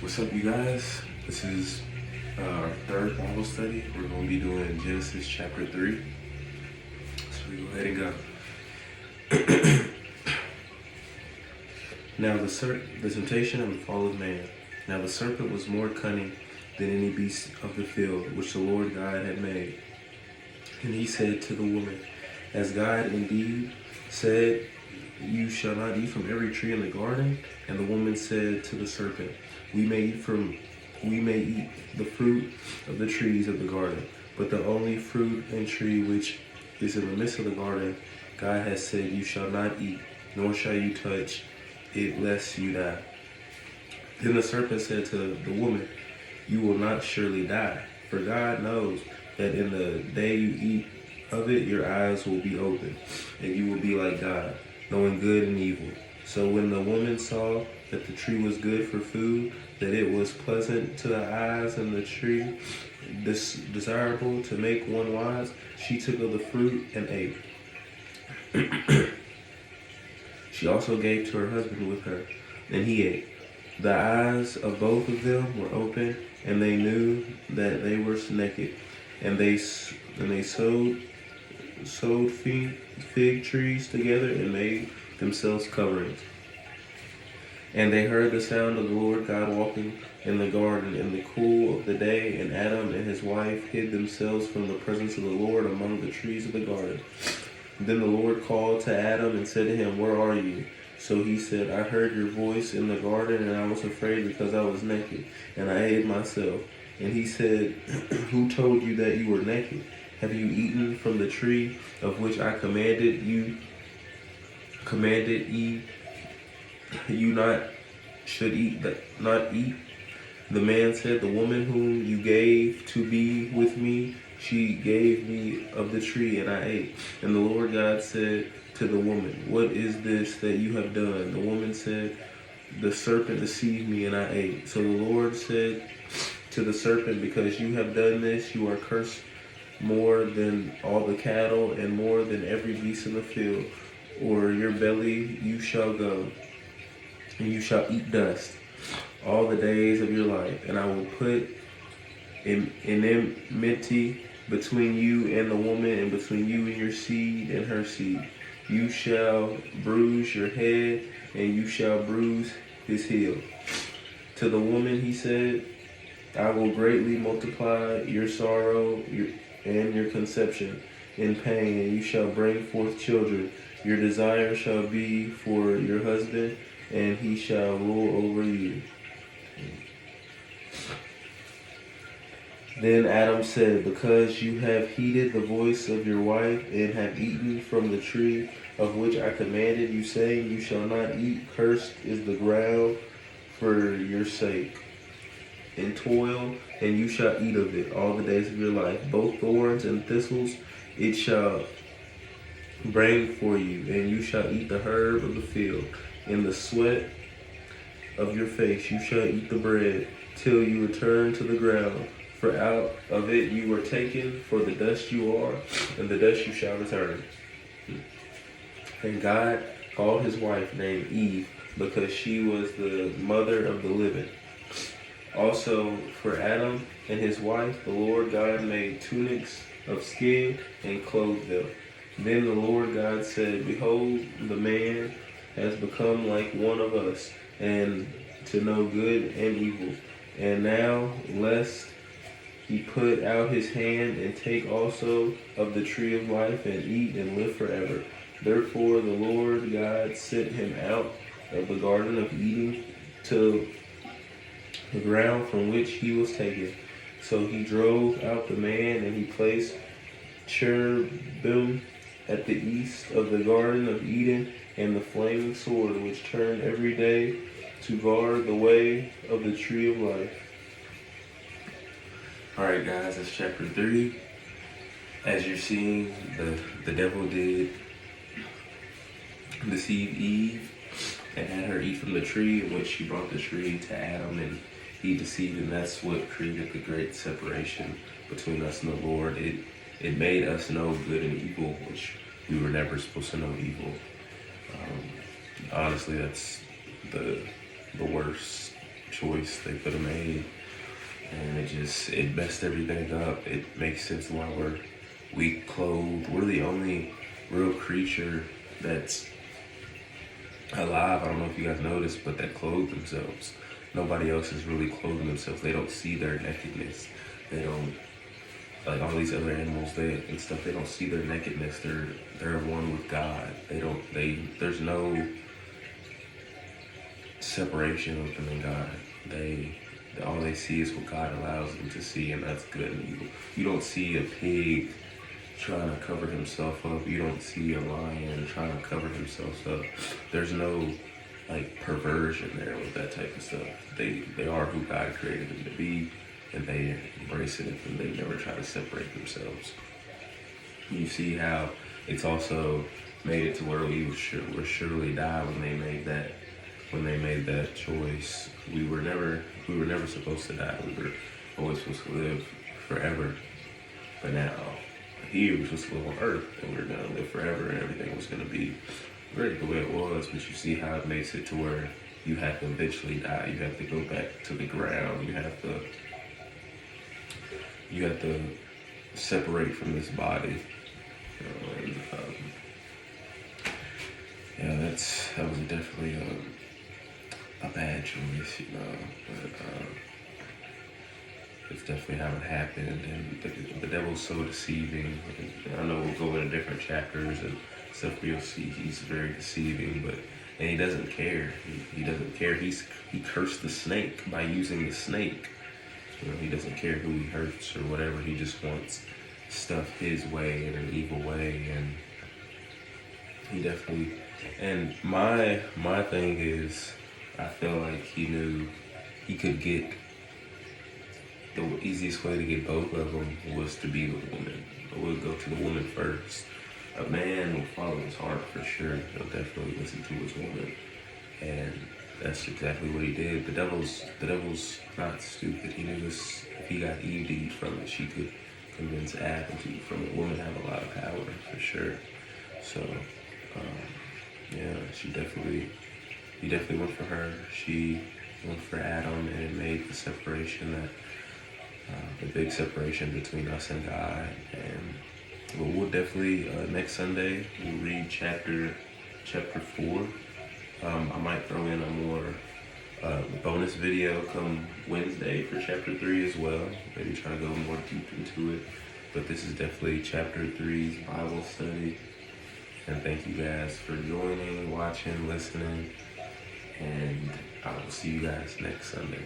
What's up, you guys? This is our third Bible study. We're going to be doing Genesis chapter 3. So we go ahead and go. Now the temptation of the fall of man. Now the serpent was more cunning than any beast of the field which the Lord God had made. And he said to the woman, Has God indeed said, You shall not eat from every tree in the garden? And the woman said to the serpent, We may eat the fruit of the trees of the garden, but the only fruit and tree which is in the midst of the garden, God has said, You shall not eat, nor shall you touch it, lest you die. Then the serpent said to the woman, You will not surely die, for God knows that in the day you eat of it, your eyes will be opened, and you will be like God, knowing good and evil. So when the woman saw that the tree was good for food, that it was pleasant to the eyes, and the tree desirable to make one wise, she took of the fruit and ate. She also gave to her husband with her, and he ate. The eyes of both of them were open, and they knew that they were naked. And they sewed fig trees together and made themselves coverings. And they heard the sound of the Lord God walking in the garden in the cool of the day, and Adam and his wife hid themselves from the presence of the Lord among the trees of the garden. Then the Lord called to Adam and said to him, Where are you? So he said, I heard your voice in the garden, and I was afraid because I was naked, and I hid myself. And he said, Who told you that you were naked? Have you eaten from the tree of which I commanded you not should eat, not eat? The man said, The woman whom you gave to be with me, she gave me of the tree, and I ate. And the Lord God said to the woman, What is this that you have done? The woman said, The serpent deceived me, and I ate. So the Lord said to the serpent, Because you have done this, you are cursed more than all the cattle, and more than every beast in the field. Or your belly you shall go, and you shall eat dust all the days of your life. And I will put enmity between you and the woman, and between you and your seed and her seed. You shall bruise your head, and you shall bruise his heel. To the woman he said, I will greatly multiply your sorrow and your conception in pain, and you shall bring forth children. Your desire shall be for your husband, and he shall rule over you. Then Adam said, Because you have heeded the voice of your wife, and have eaten from the tree of which I commanded you, saying, You shall not eat, cursed is the ground for your sake. In toil, and you shall eat of it all the days of your life. Both thorns and thistles it shall bring for you, and you shall eat the herb of the field. In the sweat of your face you shall eat the bread, till you return to the ground. For out of it you were taken, for the dust you are, and the dust you shall return. And God called his wife named Eve, because she was the mother of the living. Also for Adam and his wife, the Lord God made tunics of skin and clothed them. Then the Lord God said, Behold, the man has become like one of us, and to know good and evil. And now, lest he put out his hand and take also of the tree of life, and eat and live forever. Therefore the Lord God sent him out of the Garden of Eden to the ground from which he was taken. So he drove out the man, and he placed cherubim at the east of the Garden of Eden, and the flaming sword which turned every day to guard the way of the tree of life. Alright guys, that's chapter 3. As you're seeing, the devil did deceive Eve and had her eat from the tree, in which she brought the tree to Adam, and he deceived, and that's what created the great separation between us and the Lord. It made us know good and evil, which we were never supposed to know evil. Honestly, that's the worst choice they could have made. And it messed everything up. It makes sense why we're weak clothed. We're the only real creature that's alive. I don't know if you guys noticed, but that clothe themselves. Nobody else is really clothing themselves. They don't see their nakedness. They don't, like all these other animals and stuff, they don't see their nakedness. They're one with God. There's no separation with them and God. All they see is what God allows them to see, and that's good and evil. You don't see a pig trying to cover himself up. You don't see a lion trying to cover himself up. There's no like perversion there with that type of stuff. They are who God created them to be, and they embrace it, and they never try to separate themselves. You see how it's also made it to where we will surely die when they made that choice. We were never supposed to die. We were always supposed to live forever. But now, here we're supposed to live on earth, and we're gonna live forever, and everything was gonna be great the way it was. But you see how it makes it to where you have to eventually die. You have to go back to the ground. You have to separate from this body. That was definitely a bad choice, but it's definitely how it happened, and the devil's so deceiving. And I know we'll go into different chapters and stuff where you'll see he's very deceiving, and he doesn't care. He doesn't care. He cursed the snake by using the snake. He doesn't care who he hurts or whatever. He just wants stuff his way in an evil way, and he definitely. And my thing is, I feel like he knew he could get the easiest way to get both of them was to be with the woman. We'll go to the woman first. A man will follow his heart for sure. He'll definitely listen to his woman, and that's exactly what he did. The devil's not stupid. He knew this. If he got Eve to eat from it, she could convince Adam to eat from it. Women have a lot of power for sure. So, yeah, he definitely went for her. She went for Adam, and it made the separation the big separation between us and God. And we'll definitely next Sunday we'll read chapter 4. I might throw in a more bonus video come Wednesday for chapter 3 as well. Maybe try to go more deep into it. But this is definitely chapter 3's Bible study. And thank you guys for joining, watching, listening. And I will see you guys next Sunday.